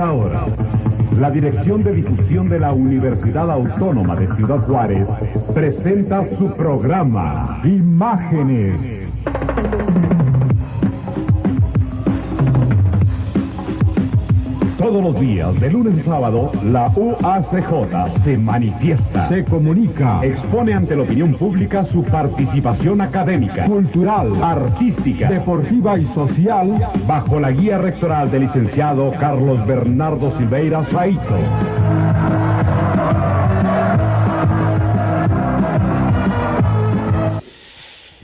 esta hora, la Dirección de Difusión de la Universidad Autónoma de Ciudad Juárez presenta su programa Imágenes. Todos los días, de lunes a sábado, la UACJ se manifiesta, se comunica, expone ante la opinión pública su participación académica, cultural, artística, deportiva y social, bajo la guía rectoral del licenciado Carlos Bernardo Silveira Saito.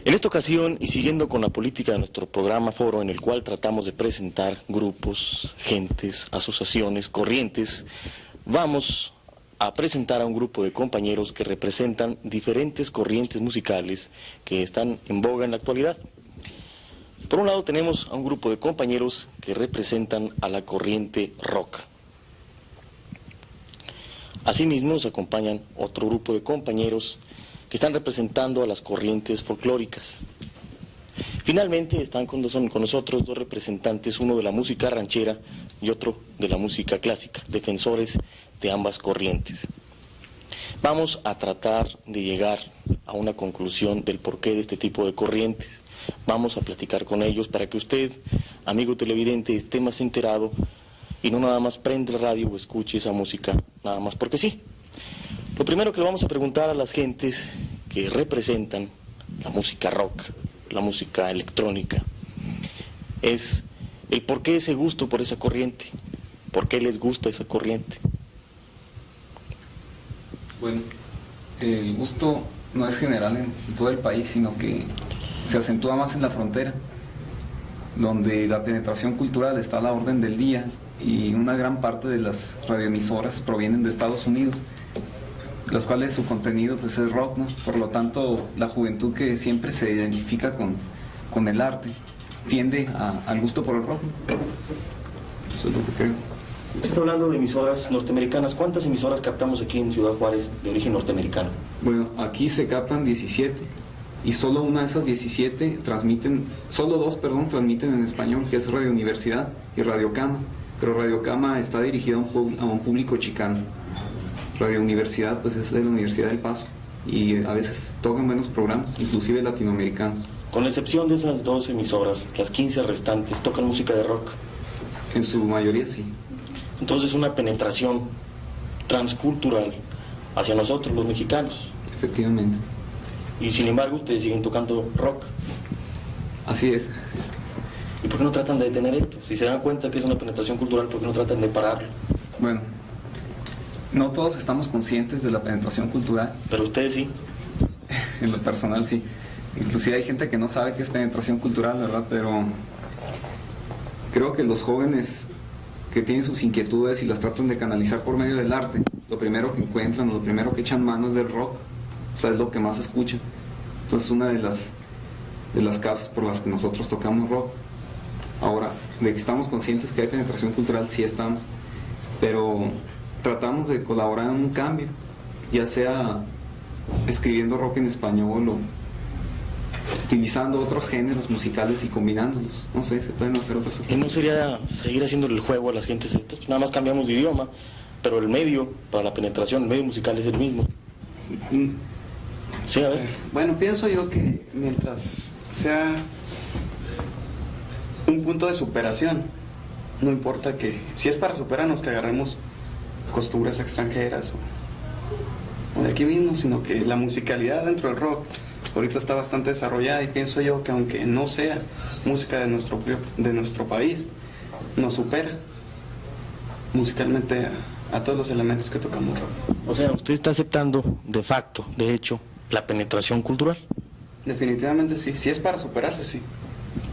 En esta ocasión, y siguiendo con la política de nuestro programa Foro, en el cual tratamos de presentar grupos, gentes, asociaciones, corrientes, vamos a presentar a un grupo de compañeros que representan diferentes corrientes musicales que están en boga en la actualidad. Por un lado tenemos a un grupo de compañeros que representan a la corriente rock. Asimismo nos acompañan otro grupo de compañeros que están representando a las corrientes folclóricas. Finalmente están con nosotros dos representantes, uno de la música ranchera y otro de la música clásica, defensores de ambas corrientes. Vamos a tratar de llegar a una conclusión del porqué de este tipo de corrientes. Vamos a platicar con ellos para que usted, amigo televidente, esté más enterado y no nada más prenda el radio o escuche esa música nada más porque sí. Lo primero que le vamos a preguntar a las gentes que representan la música rock, la música electrónica, es el por qué ese gusto por esa corriente, por qué les gusta esa corriente. Bueno, el gusto no es general en todo el país, sino que se acentúa más en la frontera, donde la penetración cultural está a la orden del día y una gran parte de las radioemisoras provienen de Estados Unidos, los cuales su contenido pues es rock, ¿no? Por lo tanto, la juventud que siempre se identifica con el arte tiende al gusto por el rock, ¿no? Eso es lo que creo. Usted está hablando de emisoras norteamericanas. ¿Cuántas emisoras captamos aquí en Ciudad Juárez de origen norteamericano? Bueno, aquí se captan 17 y solo una de esas 17 solo dos transmiten en español, que es Radio Universidad y Radio Cama, pero Radio Cama está dirigida a un público chicano. Radio Universidad pues es de la Universidad del Paso y a veces tocan buenos programas, inclusive latinoamericanos. Con la excepción de esas dos emisoras, las 15 restantes tocan música de rock. En su mayoría sí. Entonces una penetración transcultural hacia nosotros los mexicanos. Efectivamente. Y sin embargo ustedes siguen tocando rock. Así es. ¿Y por qué no tratan de detener esto? Si se dan cuenta que es una penetración cultural, ¿por qué no tratan de pararlo? Bueno, no todos estamos conscientes de la penetración cultural. Pero ustedes sí. En lo personal sí. Inclusive hay gente que no sabe qué es penetración cultural, ¿verdad? Pero creo que los jóvenes que tienen sus inquietudes y las tratan de canalizar por medio del arte, lo primero que encuentran, lo primero que echan mano es del rock. O sea, es lo que más escuchan. Entonces, una de las causas por las que nosotros tocamos rock. Ahora, de que estamos conscientes que hay penetración cultural, sí estamos, pero tratamos de colaborar en un cambio, ya sea escribiendo rock en español o utilizando otros géneros musicales y combinándolos. No sé, se pueden hacer otras cosas. ¿Y no sería seguir haciéndole el juego a las gentes estas? Pues nada más cambiamos de idioma, pero el medio para la penetración, el medio musical es el mismo. Sí, a ver. Bueno, pienso yo que mientras sea un punto de superación, no importa que, si es para superarnos, que agarremos costumbres extranjeras o de aquí mismo, sino que la musicalidad dentro del rock ahorita está bastante desarrollada y pienso yo que aunque no sea música de nuestro país, nos supera musicalmente a todos los elementos que tocamos rock. O sea, usted está aceptando de facto, de hecho, la penetración cultural. Definitivamente sí, si es para superarse, sí.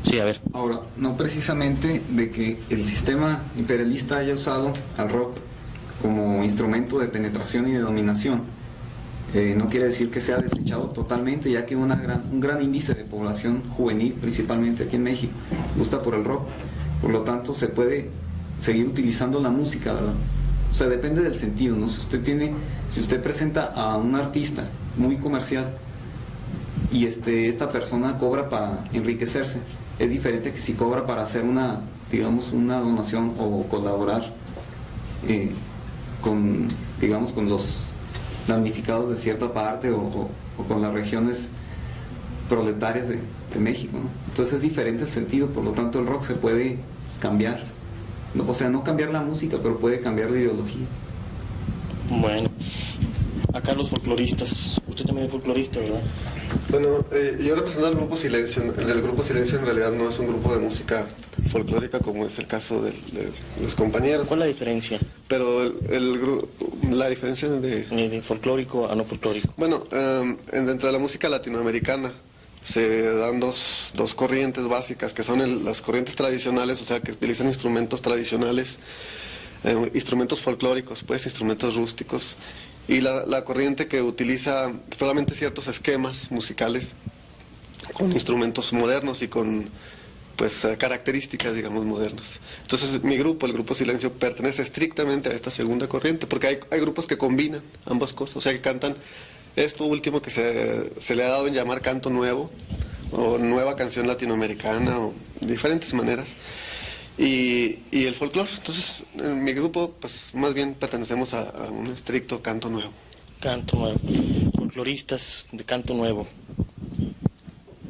Sí, a ver. Ahora, no precisamente de que el sistema imperialista haya usado al rock como instrumento de penetración y de dominación, no quiere decir que sea desechado totalmente, ya que un gran índice de población juvenil, principalmente aquí en México, gusta por el rock. Por lo tanto, se puede seguir utilizando la música, ¿verdad? O sea, depende del sentido, ¿no? Si usted presenta a un artista muy comercial y esta persona cobra para enriquecerse, es diferente que si cobra para hacer una donación o colaborar con, digamos, con los damnificados de cierta parte o con las regiones proletarias de México, ¿no? Entonces es diferente el sentido, por lo tanto el rock se puede cambiar, no, o sea, no cambiar la música, pero puede cambiar la ideología. Bueno, acá los folcloristas, usted también es folclorista, ¿verdad? Bueno, yo represento al Grupo Silencio. El Grupo Silencio en realidad no es un grupo de música folclórica como es el caso de los compañeros. ¿Cuál es la diferencia? Pero la diferencia de folclórico a no folclórico. Bueno, dentro de la música latinoamericana se dan dos corrientes básicas, que son las corrientes tradicionales, o sea, que utilizan instrumentos tradicionales, instrumentos folclóricos, pues, instrumentos rústicos, y la corriente que utiliza solamente ciertos esquemas musicales con instrumentos modernos y con, pues, características, digamos, modernas. Entonces mi grupo, el Grupo Silencio, pertenece estrictamente a esta segunda corriente, porque hay grupos que combinan ambas cosas, o sea, que cantan esto último que se le ha dado en llamar canto nuevo, o nueva canción latinoamericana, o diferentes maneras, y el folclore. Entonces, en mi grupo, pues, más bien pertenecemos a un estricto canto nuevo. Canto nuevo. Folcloristas de canto nuevo.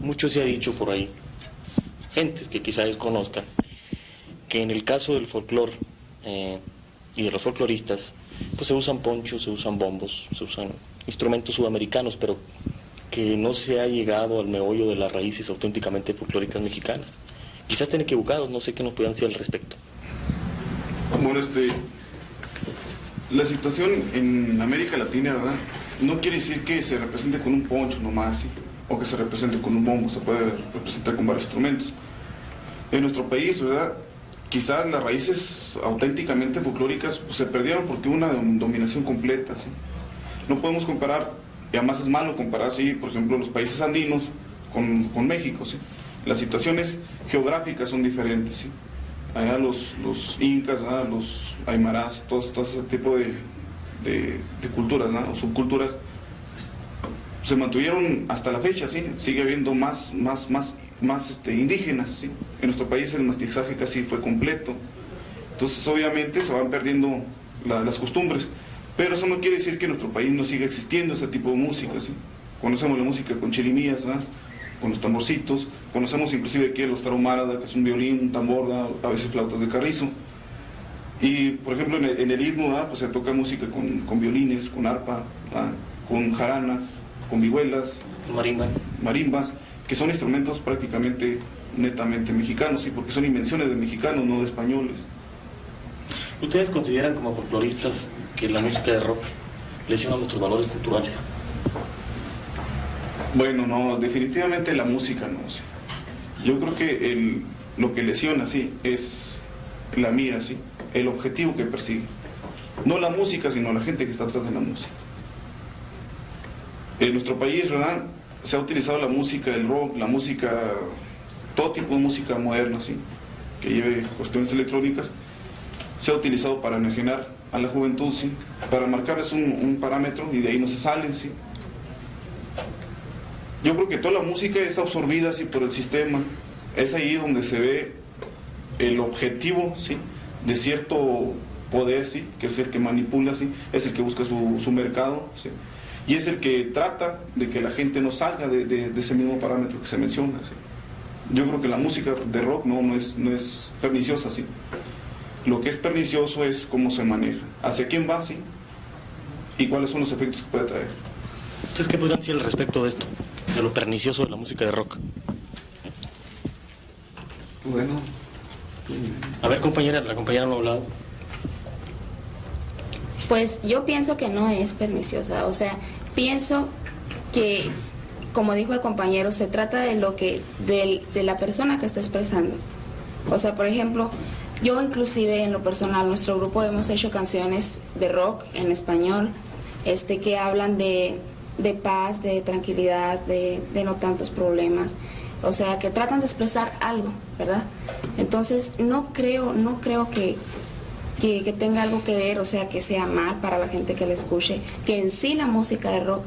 Mucho se ha dicho por ahí, gentes que quizás desconozcan, que en el caso del folclore y de los folcloristas, pues se usan ponchos, se usan bombos, se usan instrumentos sudamericanos, pero que no se ha llegado al meollo de las raíces auténticamente folclóricas mexicanas. Quizás estén equivocados, no sé qué nos puedan decir al respecto. Bueno, la situación en América Latina, ¿verdad?, no quiere decir que se represente con un poncho nomás, ¿sí?, o que se represente con un bombo, se puede representar con varios instrumentos. En nuestro país, ¿verdad?, quizás las raíces auténticamente folclóricas, pues, se perdieron porque hubo una dominación completa, ¿sí? No podemos comparar, y además es malo comparar, ¿sí?, por ejemplo, los países andinos con México, ¿sí? Las situaciones geográficas son diferentes, ¿sí? Allá los incas, ¿verdad?, los aymarás, todo ese tipo de culturas, ¿no?, o subculturas, se mantuvieron hasta la fecha, ¿sí? Sigue habiendo más indígenas, ¿sí? En nuestro país el mestizaje casi fue completo. Entonces, obviamente, se van perdiendo las costumbres. Pero eso no quiere decir que en nuestro país no siga existiendo ese tipo de música, ¿sí? Conocemos la música con chirimías, ¿verdad?, con los tamborcitos. Conocemos inclusive aquí los tarahumara, que es un violín, un tambor, ¿verdad?, a veces flautas de carrizo. Y, por ejemplo, en el istmo, ¿verdad?, pues se toca música con violines, con arpa, ¿verdad?, con jarana, con vihuelas, marimbas, que son instrumentos prácticamente netamente mexicanos, ¿sí?, porque son invenciones de mexicanos, no de españoles. ¿Ustedes consideran como folcloristas que la música de rock lesiona nuestros valores culturales? Bueno, no, definitivamente la música no, ¿sí? Yo creo que lo que lesiona, sí, es la mira, sí, el objetivo que persigue. No la música, sino la gente que está atrás de la música. En nuestro país, ¿verdad?, se ha utilizado la música, el rock, la música, todo tipo de música moderna, ¿sí?, que lleve cuestiones electrónicas, se ha utilizado para enajenar a la juventud, ¿sí?, para marcarles un parámetro, y de ahí no se salen, ¿sí? Yo creo que toda la música es absorbida, ¿sí?, por el sistema. Es ahí donde se ve el objetivo, ¿sí?, de cierto poder, ¿sí?, que es el que manipula, ¿sí?, es el que busca su mercado, ¿sí?, y es el que trata de que la gente no salga de ese mismo parámetro que se menciona, ¿sí? Yo creo que la música de rock no es perniciosa, ¿sí? Lo que es pernicioso es cómo se maneja, hacia quién va, ¿sí?, y cuáles son los efectos que puede traer. ¿Ustedes qué podrían decir al respecto de esto, de lo pernicioso de la música de rock? Bueno, a ver, compañera, la compañera no ha hablado. Pues yo pienso que no es perniciosa, o sea, pienso que, como dijo el compañero, se trata de de la persona que está expresando. O sea, por ejemplo, yo inclusive en lo personal, nuestro grupo hemos hecho canciones de rock en español, que hablan de paz, de tranquilidad, de no tantos problemas, o sea, que tratan de expresar algo, ¿verdad? Entonces, no creo que tenga algo que ver, o sea, que sea mal para la gente que la escuche, que en sí la música de rock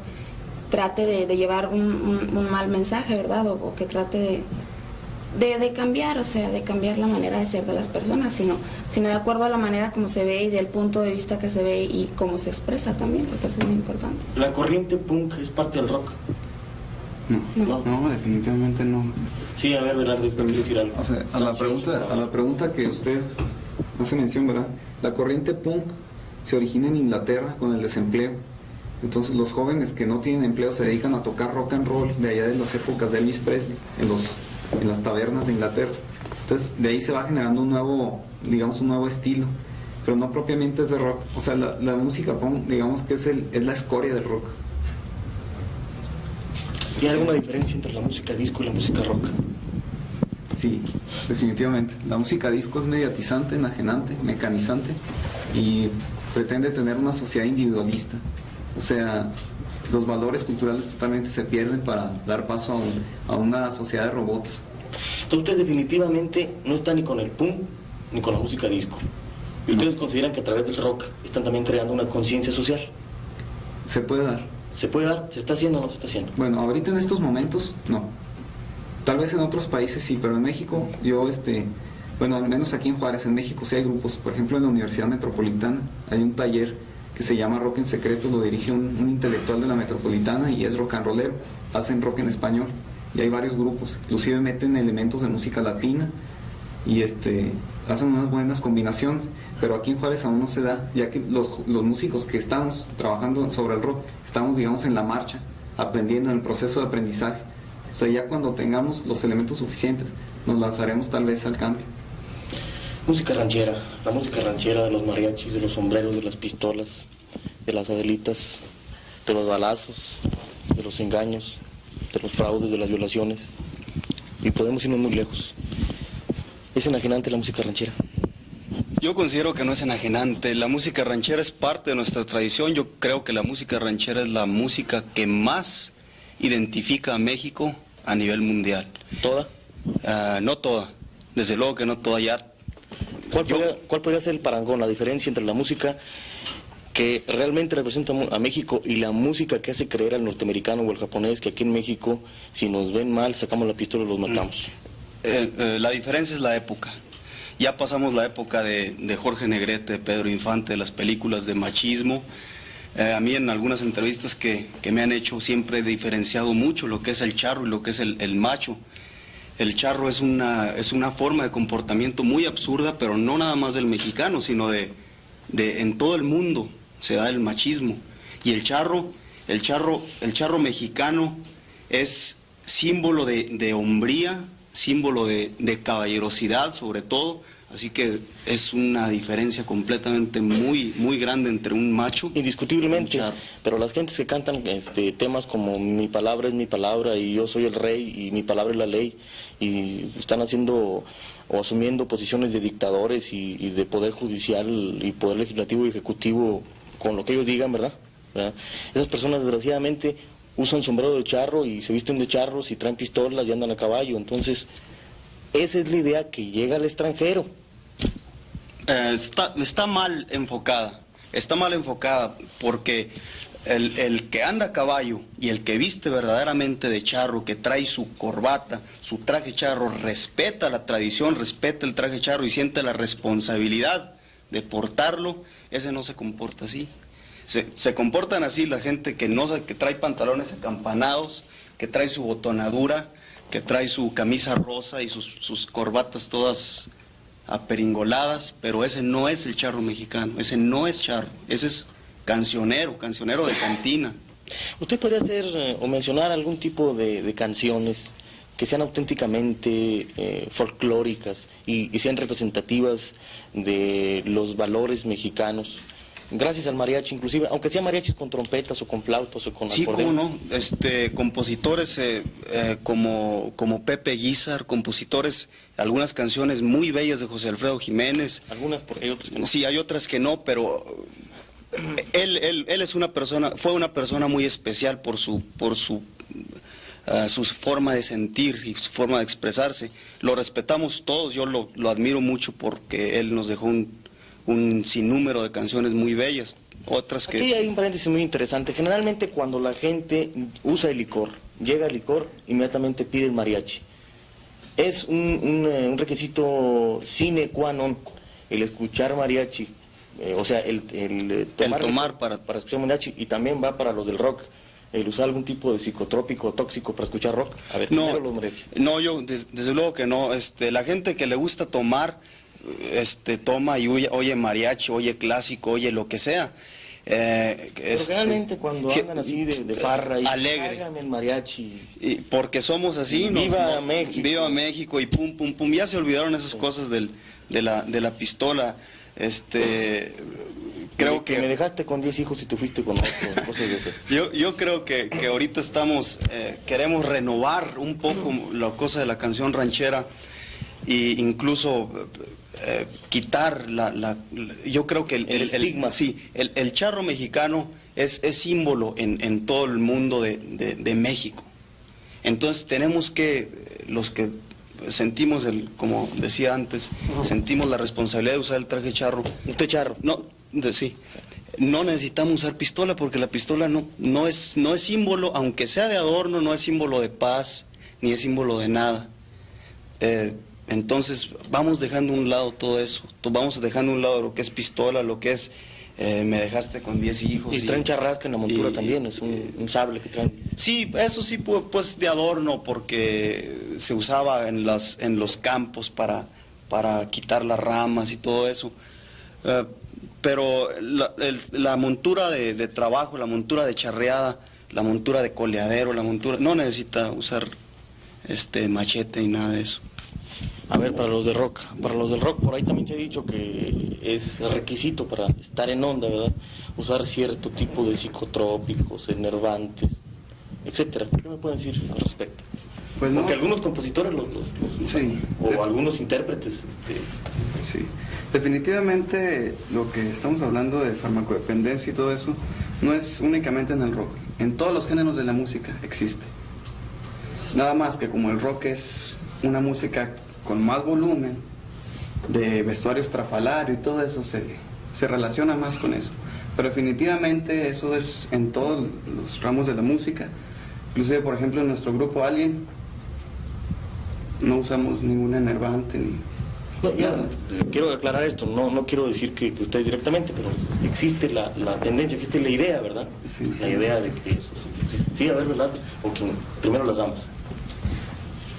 trate de llevar un mal mensaje, ¿verdad? O que trate de cambiar, o sea, de cambiar la manera de ser de las personas, sino de acuerdo a la manera como se ve y del punto de vista que se ve y cómo se expresa también, porque eso es muy importante. ¿La corriente punk es parte del rock? No, definitivamente no. Sí, a ver, Belardo, ¿quieres decir algo? O sea, a la pregunta que usted hace mención, ¿verdad? La corriente punk se origina en Inglaterra con el desempleo. Entonces los jóvenes que no tienen empleo se dedican a tocar rock and roll de allá de las épocas de Elvis Presley, en las tabernas de Inglaterra. Entonces de ahí se va generando un nuevo estilo, pero no propiamente es de rock. O sea, la música punk, digamos que es la escoria del rock. ¿Y hay alguna diferencia entre la música disco y la música rock? Sí, definitivamente. La música disco es mediatizante, enajenante, mecanizante y pretende tener una sociedad individualista. O sea, los valores culturales totalmente se pierden para dar paso a una sociedad de robots. Entonces usted definitivamente no está ni con el punk ni con la música disco. ¿Y ustedes consideran que a través del rock están también creando una conciencia social? Se puede dar. ¿Se puede dar? ¿Se está haciendo o no se está haciendo? Bueno, ahorita en estos momentos, no. Tal vez en otros países sí, pero en México, bueno, al menos aquí en Juárez, en México sí hay grupos. Por ejemplo, en la Universidad Metropolitana hay un taller que se llama Rock en Secreto, lo dirige un intelectual de la Metropolitana y es rock and rollero. Hacen rock en español y hay varios grupos. Inclusive meten elementos de música latina y hacen unas buenas combinaciones, pero aquí en Juárez aún no se da, ya que los músicos que estamos trabajando sobre el rock, estamos, digamos, en la marcha, aprendiendo, en el proceso de aprendizaje. O sea, ya cuando tengamos los elementos suficientes, nos lanzaremos tal vez al cambio. Música ranchera, la música ranchera de los mariachis, de los sombreros, de las pistolas, de las adelitas, de los balazos, de los engaños, de los fraudes, de las violaciones, y podemos irnos muy lejos. ¿Es enajenante la música ranchera? Yo considero que no es enajenante. La música ranchera es parte de nuestra tradición. Yo creo que la música ranchera es la música que más identifica a México a nivel mundial. ¿Toda? No toda. Desde luego que no toda. Ya. ¿Cuál podría ser el parangón, la diferencia entre la música que realmente representa a México y la música que hace creer al norteamericano o al japonés que aquí en México, si nos ven mal, sacamos la pistola y los matamos? La diferencia es la época. Ya pasamos la época de Jorge Negrete, de Pedro Infante, de las películas de machismo. A mí en algunas entrevistas que me han hecho siempre he diferenciado mucho lo que es el charro y lo que es el macho. El charro es una forma de comportamiento muy absurda, pero no nada más del mexicano, sino en todo el mundo se da el machismo. Y el charro mexicano es símbolo de hombría, símbolo de caballerosidad sobre todo, así que es una diferencia completamente muy, muy grande entre un macho. Indiscutiblemente, y un charro. pero las gentes que cantan temas como mi palabra es mi palabra y yo soy el rey y mi palabra es la ley, y están haciendo o asumiendo posiciones de dictadores y de poder judicial y poder legislativo y ejecutivo con lo que ellos digan, ¿verdad? Esas personas desgraciadamente usan sombrero de charro y se visten de charros y traen pistolas y andan a caballo. Entonces, esa es la idea que llega al extranjero. Está mal enfocada. Está mal enfocada porque el que anda a caballo y el que viste verdaderamente de charro, que trae su corbata, su traje charro, respeta la tradición, respeta el traje charro y siente la responsabilidad de portarlo, ese no se comporta así. Se comportan así la gente que trae pantalones acampanados, que trae su botonadura, que trae su camisa rosa y sus corbatas todas aperingoladas, pero ese no es el charro mexicano, ese no es charro, ese es cancionero de cantina. ¿Usted podría hacer o mencionar algún tipo de canciones que sean auténticamente folclóricas y sean representativas de los valores mexicanos? Gracias al mariachi, inclusive, aunque sean mariachis con trompetas o con flautas o con acordeón. Sí, cómo no, compositores como Pepe Guizar, compositores, algunas canciones muy bellas de José Alfredo Jiménez. Algunas, porque hay otras que no. Sí, hay otras que no, pero él es fue una persona muy especial por su forma de sentir y su forma de expresarse. Lo respetamos todos, yo lo admiro mucho porque él nos dejó un sinnúmero de canciones muy bellas, otras que... Aquí hay un paréntesis muy interesante. Generalmente cuando la gente usa el licor, llega el licor, inmediatamente pide el mariachi. Es un requisito sine qua non el escuchar mariachi, o sea, el tomar para escuchar mariachi, y también va para los del rock. El usar algún tipo de psicotrópico tóxico para escuchar rock. A ver, primero los mariachis. No, yo desde luego que no. La gente que le gusta tomar, toma y oye mariachi, oye clásico, oye lo que sea. Pero generalmente cuando andan así de farra y alegre, hágame el mariachi. Y porque somos así, viva México. Viva México y pum, pum, pum. Ya se olvidaron esas cosas de la pistola. Creo que me dejaste con 10 hijos y te fuiste con otro, cosas de esas. Yo creo que ahorita queremos renovar un poco la cosa de la canción ranchera e incluso quitar yo creo que el estigma. Sí, el charro mexicano es símbolo en todo el mundo de México. Entonces tenemos que, los que sentimos, como decía antes, sentimos la responsabilidad de usar el traje charro. ¿Usted charro? No, sí. No necesitamos usar pistola porque la pistola no es símbolo, aunque sea de adorno, no es símbolo de paz, ni es símbolo de nada. Entonces vamos dejando a un lado todo eso, vamos dejando a un lado lo que es pistola, lo que es me dejaste con 10 hijos. Y traen charrasca en la montura también, es un sable que traen. Sí, eso sí, pues de adorno, porque se usaba en los campos para quitar las ramas y todo eso. Pero la montura de trabajo, la montura de charreada, la montura de coleadero, la montura, no necesita usar machete ni nada de eso. A ver, para los del rock, por ahí también te he dicho que es requisito para estar en onda, ¿verdad? Usar cierto tipo de psicotrópicos, enervantes, etcétera. ¿Qué me pueden decir al respecto? Pues porque algunos compositores los sí, o algunos intérpretes. Sí, definitivamente lo que estamos hablando de farmacodependencia y todo eso no es únicamente en el rock, en todos los géneros de la música existe. Nada más que como el rock es una música con más volumen, de vestuario estrafalario y todo eso, se relaciona más con eso. Pero definitivamente eso es en todos los ramos de la música. Inclusive, por ejemplo, en nuestro grupo Alien no usamos ningún enervante ni... Quiero aclarar esto, no quiero decir que ustedes directamente, pero existe la tendencia, existe la idea, ¿verdad? Sí. La idea de que eso... Sí, a ver, ¿verdad? O que primero las damas.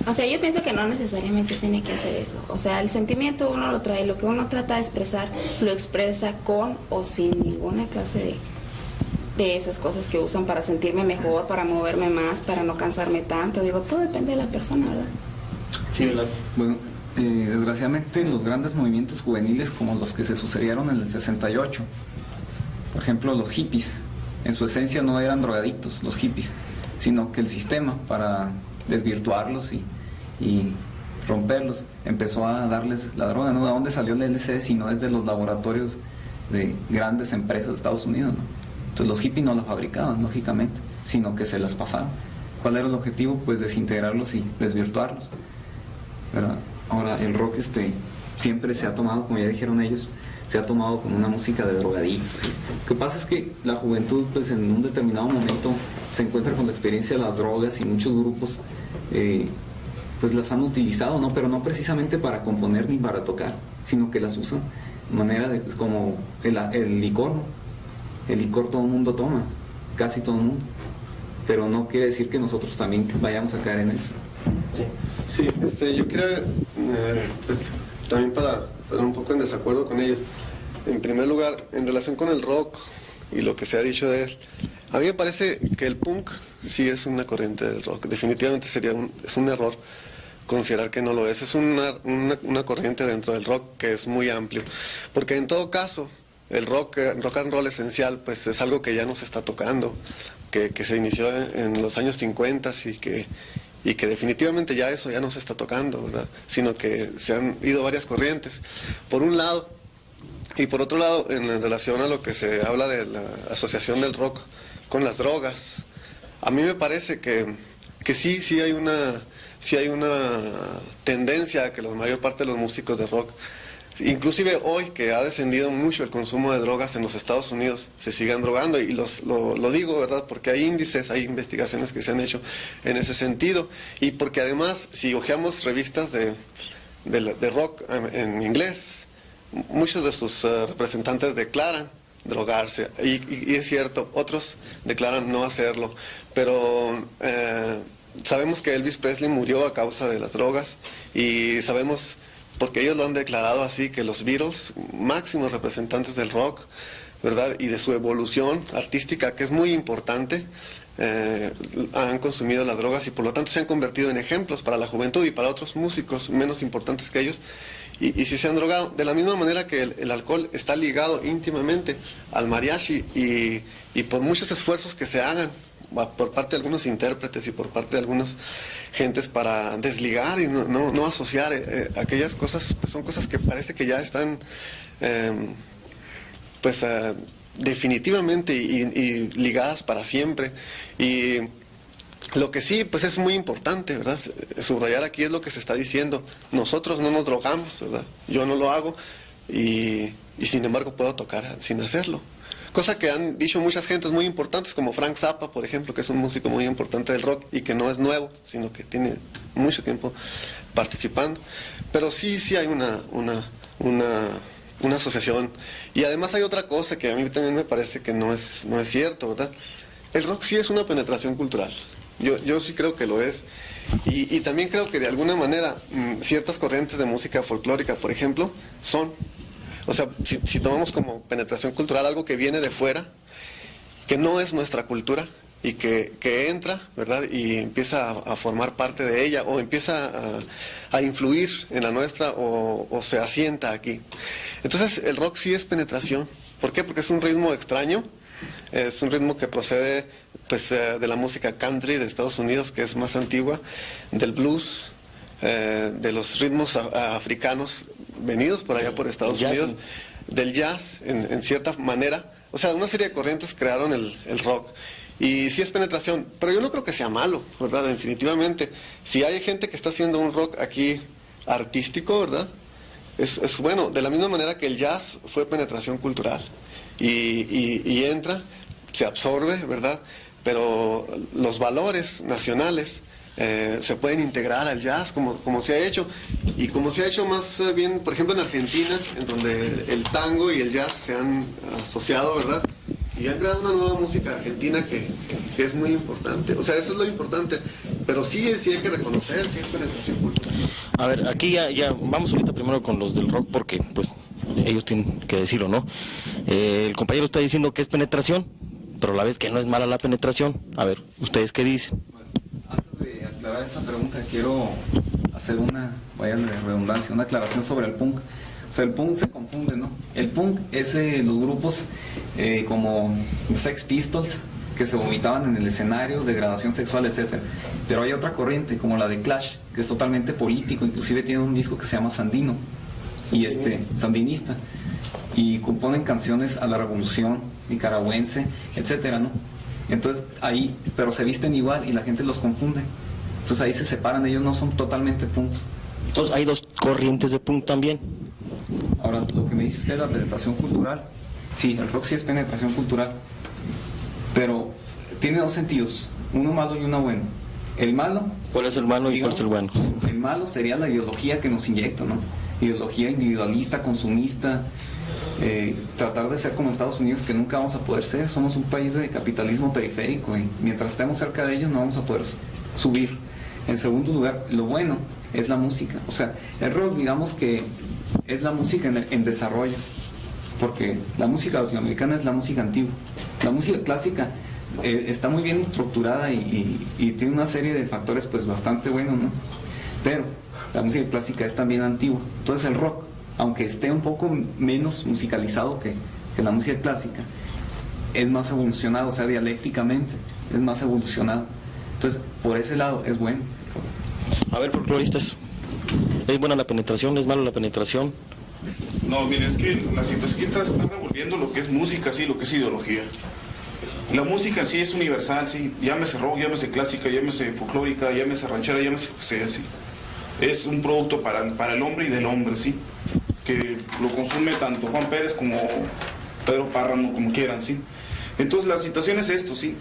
O sea, yo pienso que no necesariamente tiene que hacer eso. O sea, el sentimiento uno lo trae, lo que uno trata de expresar, lo expresa con o sin ninguna clase de esas cosas que usan para sentirme mejor, para moverme más, para no cansarme tanto. Digo, todo depende de la persona, ¿verdad? Sí, ¿verdad? Bueno, desgraciadamente los grandes movimientos juveniles como los que se sucedieron en el 68, por ejemplo los hippies, en su esencia no eran drogadictos los hippies, sino que el sistema para desvirtuarlos y romperlos empezó a darles la droga, ¿no? ¿De dónde salió el LSD? Sino desde los laboratorios de grandes empresas de Estados Unidos, ¿no? Entonces los hippies no la fabricaban, lógicamente, sino que se las pasaron. ¿Cuál era el objetivo? Pues desintegrarlos y desvirtuarlos, ¿verdad? Ahora el rock siempre se ha tomado, como ya dijeron ellos, se ha tomado como una música de drogadictos, ¿sí? Lo que pasa es que la juventud pues en un determinado momento se encuentra con la experiencia de las drogas y muchos grupos pues las han utilizado, ¿no? Pero no precisamente para componer ni para tocar, sino que las usan de manera de, pues, como el licor, ¿no? El licor todo el mundo toma, casi todo el mundo, pero no quiere decir que nosotros también vayamos a caer en eso. Sí, yo quería, pues, también para estar un poco en desacuerdo con ellos. En primer lugar, en relación con el rock y lo que se ha dicho de él, a mí me parece que el punk sí es una corriente del rock. Definitivamente es un error considerar que no lo es. Es una corriente dentro del rock que es muy amplio. Porque en todo caso, el rock and roll esencial, pues es algo que ya no se está tocando, que se inició en los años 50 y que definitivamente ya eso ya no se está tocando, ¿verdad? Sino que se han ido varias corrientes. Por un lado, y por otro lado, en relación a lo que se habla de la asociación del rock con las drogas, a mí me parece que sí hay una tendencia a que la mayor parte de los músicos de rock Inclusive hoy que ha descendido mucho el consumo de drogas en los Estados Unidos, se siguen drogando, y lo digo, ¿verdad? Porque hay índices, hay investigaciones que se han hecho en ese sentido, y porque además, si hojeamos revistas de rock en inglés, muchos de sus representantes declaran drogarse, y es cierto, otros declaran no hacerlo, pero sabemos que Elvis Presley murió a causa de las drogas, y sabemos, porque ellos lo han declarado así, que los Beatles, máximos representantes del rock, ¿verdad? Y de su evolución artística, que es muy importante, han consumido las drogas y por lo tanto se han convertido en ejemplos para la juventud y para otros músicos menos importantes que ellos. Y si se han drogado, de la misma manera que el alcohol está ligado íntimamente al mariachi, y por muchos esfuerzos que se hagan por parte de algunos intérpretes y por parte de algunas gentes para desligar y no asociar aquellas cosas, pues son cosas que parece que ya están definitivamente y ligadas para siempre. Y lo que sí, pues es muy importante, ¿verdad? Subrayar aquí es lo que se está diciendo. Nosotros no nos drogamos, ¿verdad? Yo no lo hago y sin embargo puedo tocar sin hacerlo. Cosa que han dicho muchas gentes muy importantes, como Frank Zappa, por ejemplo, que es un músico muy importante del rock y que no es nuevo, sino que tiene mucho tiempo participando. Pero sí hay una asociación. Y además hay otra cosa que a mí también me parece que no es cierto, ¿verdad? El rock sí es una penetración cultural. Yo sí creo que lo es. Y también creo que de alguna manera ciertas corrientes de música folclórica, por ejemplo, son... O sea, si tomamos como penetración cultural algo que viene de fuera, que no es nuestra cultura, y que entra, ¿verdad? Y empieza a formar parte de ella, o empieza a influir en la nuestra, o se asienta aquí. Entonces, el rock sí es penetración. ¿Por qué? Porque es un ritmo extraño, es un ritmo que procede pues, de la música country de Estados Unidos, que es más antigua, del blues, de los ritmos africanos venidos por allá por Estados Unidos, del jazz en cierta manera. O sea, una serie de corrientes crearon el rock. Y sí es penetración, pero yo no creo que sea malo, ¿verdad? Definitivamente. Si hay gente que está haciendo un rock aquí artístico, ¿verdad? Es bueno, de la misma manera que el jazz fue penetración cultural. Y entra, se absorbe, ¿verdad? Pero los valores nacionales se pueden integrar al jazz como se ha hecho, y como se ha hecho más bien, por ejemplo, en Argentina, en donde el tango y el jazz se han asociado, ¿verdad? Y han creado una nueva música argentina que es muy importante. O sea, eso es lo importante, pero sí hay que reconocer, sí es penetración cultural. A ver, aquí ya vamos ahorita primero con los del rock, porque pues ellos tienen que decirlo, ¿no? El compañero está diciendo que es penetración, pero a la vez que no es mala la penetración. A ver, ¿ustedes qué dicen? Antes de aclarar esa pregunta, quiero hacer vaya de redundancia, una aclaración sobre el punk. O sea, el punk se confunde, ¿no? El punk es los grupos como Sex Pistols, que se vomitaban en el escenario, degradación sexual, etc. Pero hay otra corriente, como la de Clash, que es totalmente político, inclusive tiene un disco que se llama Sandino, y sandinista, y componen canciones a la revolución nicaragüense, etcétera, ¿no? Entonces ahí, pero se visten igual y la gente los confunde. Entonces ahí se separan, ellos no son totalmente punks. Entonces hay dos corrientes de punk también. Ahora, lo que me dice usted, la penetración cultural, sí, el rock sí es penetración cultural, pero tiene dos sentidos, uno malo y uno bueno. El malo... ¿Cuál es el malo y cuál es el bueno? El malo sería la ideología que nos inyecta, ¿no? Ideología individualista, consumista, tratar de ser como Estados Unidos, que nunca vamos a poder ser. Somos un país de capitalismo periférico y mientras estemos cerca de ellos no vamos a poder subir. En segundo lugar, lo bueno es la música. O sea, el rock, digamos que es la música en desarrollo, porque la música latinoamericana es la música antigua. La música clásica está muy bien estructurada y tiene una serie de factores pues bastante buenos, ¿no? Pero la música clásica es también antigua. Entonces el rock, aunque esté un poco menos musicalizado que la música clásica, es más evolucionado, o sea, dialécticamente es más evolucionado. Entonces, por ese lado es bueno. A ver, folcloristas, ¿es buena la penetración? ¿Es mala la penetración? No, mire, es que la situación está revolviendo lo que es música, sí, lo que es ideología. La música sí es universal, sí, llámese rock, llámese clásica, llámese folclórica, llámese ranchera, llámese lo que sea, sí. Es un producto para el hombre y del hombre, sí. que lo consume tanto Juan Pérez como Pedro Páramo, como quieran, ¿sí? Entonces la situación es esto, ¿sí?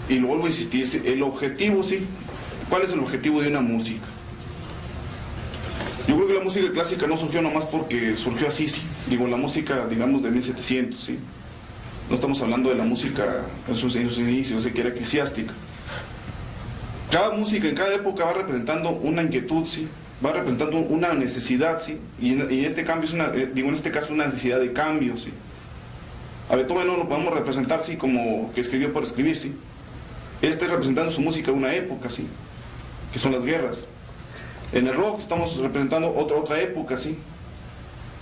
Y lo vuelvo a insistir, ¿sí? El objetivo, ¿sí? ¿Cuál es el objetivo de una música? Yo creo que la música clásica no surgió nomás porque surgió así, ¿sí? Digo, la música, digamos, de 1700, ¿sí? No estamos hablando de la música en sus inicios, que era eclesiástica. Cada música en cada época va representando una inquietud, ¿sí? Va representando una necesidad, ¿sí? Y en este cambio es en este caso una necesidad de cambio, ¿sí? A Beethoven no lo podemos representar, ¿sí? Como que escribió por escribir, ¿sí? Él está representando su música de una época, ¿sí? Que son las guerras. En el rock estamos representando otra época, ¿sí?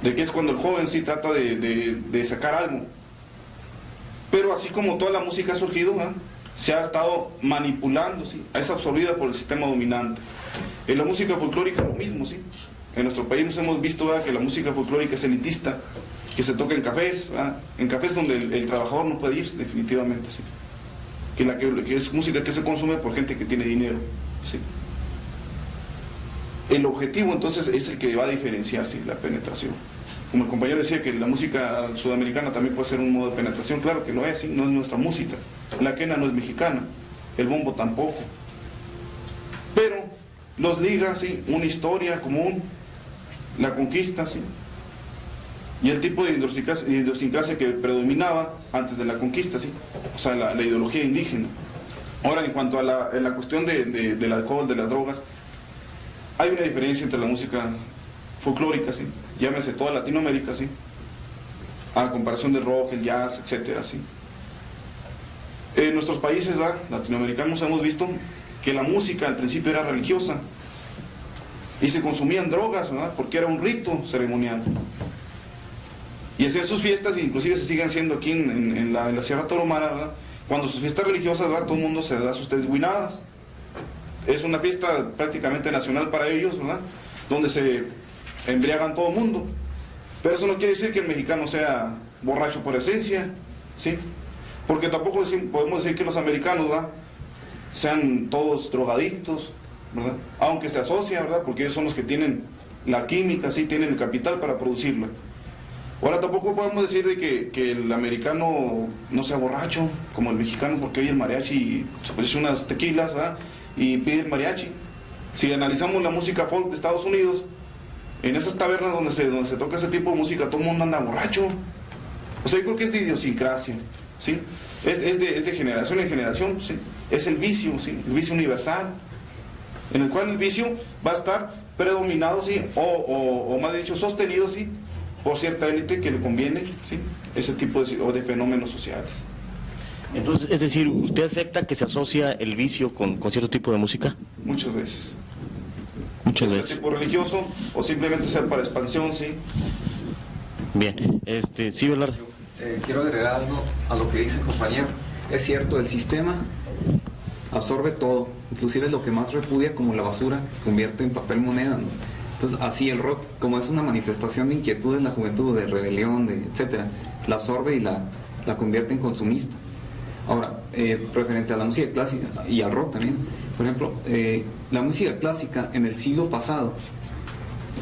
De que es cuando el joven, sí, trata de sacar algo. Pero así como toda la música ha surgido, ¿eh? Se ha estado manipulando, ¿sí? Es absorbida por el sistema dominante. En la música folclórica lo mismo, ¿sí? En nuestro país nos hemos visto, ¿verdad?, que la música folclórica es elitista, que se toca en cafés, ¿verdad? En cafés donde el trabajador no puede ir, definitivamente, ¿sí? Que es música que se consume por gente que tiene dinero, ¿sí? El objetivo entonces es el que va a diferenciar, ¿sí?, la penetración. Como el compañero decía que la música sudamericana también puede ser un modo de penetración, claro que lo es, ¿sí? No es nuestra música. La quena no es mexicana, el bombo tampoco. Pero los liga, ¿sí?, una historia común, la conquista, ¿sí?, y el tipo de idiosincrasia que predominaba antes de la conquista, ¿sí?, o sea, la ideología indígena. Ahora, en cuanto a la cuestión del alcohol, de las drogas, hay una diferencia entre la música folclórica, ¿sí?, llámese toda Latinoamérica, ¿sí?, a comparación del rock, el jazz, etcétera, ¿sí? En nuestros países, ¿verdad?, latinoamericanos, hemos visto que la música al principio era religiosa y se consumían drogas, ¿verdad?, porque era un rito ceremonial. Y hacían sus fiestas, e inclusive se siguen haciendo aquí en la Sierra Tarahumara, ¿verdad?, cuando sus fiestas religiosas, ¿verdad?, todo el mundo se da sus desguinadas. Es una fiesta prácticamente nacional para ellos, ¿verdad?, donde se embriagan todo el mundo. Pero eso no quiere decir que el mexicano sea borracho por esencia, ¿sí? Porque tampoco podemos decir que los americanos, ¿verdad?, sean todos drogadictos, ¿verdad?, aunque se asocia, ¿verdad?, porque ellos son los que tienen la química, ¿sí?, tienen el capital para producirla. Ahora tampoco podemos decir de que el americano no sea borracho como el mexicano, porque oye el mariachi y se echa unas tequilas, ¿verdad?, y pide el mariachi. Si analizamos la música folk de Estados Unidos, en esas tabernas donde se toca ese tipo de música, todo el mundo anda borracho. O sea, yo creo que es de idiosincrasia, ¿sí? Es de generación en generación, ¿sí? Es el vicio, ¿sí?, el vicio universal, en el cual el vicio va a estar predominado, ¿sí?, o más dicho, sostenido, ¿sí?, por cierta élite que le conviene, ¿sí?, ese tipo de fenómenos sociales. Entonces, es decir, ¿usted acepta que se asocia el vicio con cierto tipo de música? Muchas veces. Muchas sea veces. tipo religioso o simplemente sea para expansión, ¿sí? Bien, sí, Velarde. Quiero agregar algo a lo que dice el compañero. Es cierto, el sistema absorbe todo, inclusive lo que más repudia, como la basura, convierte en papel moneda, ¿no? Entonces, así el rock, como es una manifestación de inquietud en la juventud, de rebelión, etcétera, la absorbe y la convierte en consumista. Ahora, referente a la música clásica y al rock también, por ejemplo, la música clásica en el siglo pasado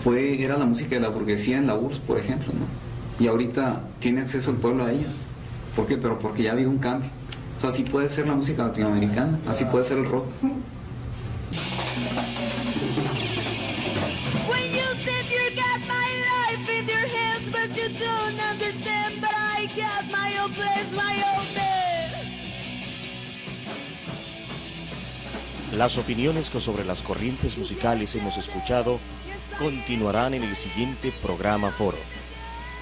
era la música de la burguesía en la URSS, por ejemplo, ¿no? Y ahorita tiene acceso el pueblo a ella. ¿Por qué? Pero porque ya ha habido un cambio. O sea, así puede ser la música latinoamericana, así puede ser el rock. Las opiniones que sobre las corrientes musicales hemos escuchado continuarán en el siguiente programa Foro.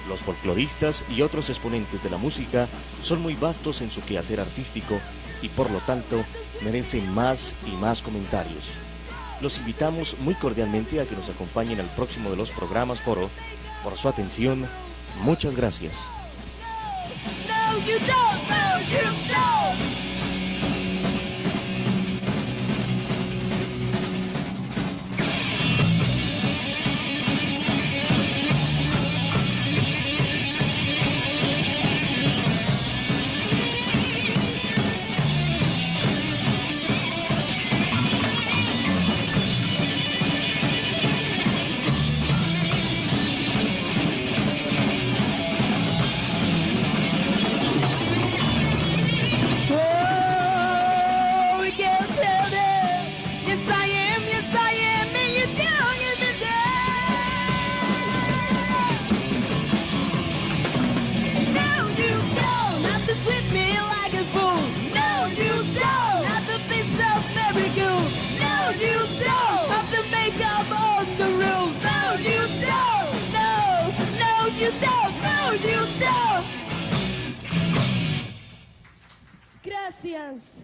Los folcloristas y otros exponentes de la música son muy vastos en su quehacer artístico y por lo tanto merecen más y más comentarios. Los invitamos muy cordialmente a que nos acompañen al próximo de los programas Foro. Por su atención, muchas gracias. No, you don't, no, you don't. Gracias.